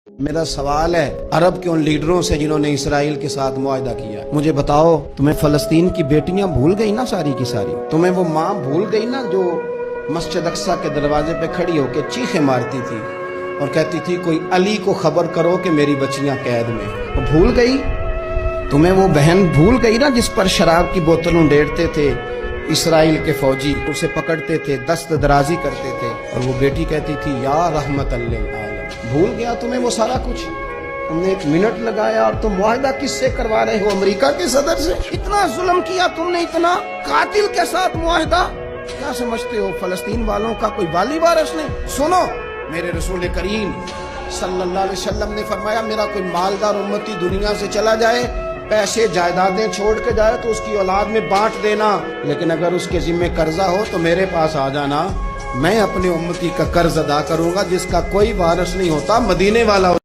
میرا سوال ہے عرب کے ان لیڈروں سے جنہوں نے اسرائیل کے ساتھ معاہدہ کیا، مجھے بتاؤ تمہیں فلسطین کی بیٹیاں بھول گئی نا ساری کی ساری؟ تمہیں وہ ماں بھول گئی نا جو مسجد اقصی کے دروازے پہ کھڑی ہو کے چیخیں مارتی تھی اور کہتی تھی کوئی علی کو خبر کرو کہ میری بچیاں قید میں؟ وہ بھول گئی؟ تمہیں وہ بہن بھول گئی نا جس پر شراب کی بوتل انڈیڑتے تھے اسرائیل کے فوجی، اسے پکڑتے تھے، دست درازی کرتے تھے اور وہ بیٹی کہتی تھی یا رحمت للعالمین؟ بھول گیا تمہیں وہ سارا کچھ؟ تم نے ایک منٹ لگایا اور تم معاہدہ کس سے کروا رہے ہو؟ امریکہ کے صدر سے؟ اتنا ظلم کیا تم نے، اتنا قاتل کے ساتھ معاہدہ؟ کیا سمجھتے ہو فلسطین والوں کا کوئی والی وارث نہیں؟ سنو، میرے رسول کریم صلی اللہ علیہ وسلم نے فرمایا میرا کوئی مالدار امتی دنیا سے چلا جائے، پیسے جائیدادیں چھوڑ کے جائے تو اس کی اولاد میں بانٹ دینا، لیکن اگر اس کے ذمہ قرضہ ہو تو میرے پاس آ جانا، میں اپنے امتی کا قرض ادا کروں گا، جس کا کوئی وارث نہیں ہوتا، مدینے والا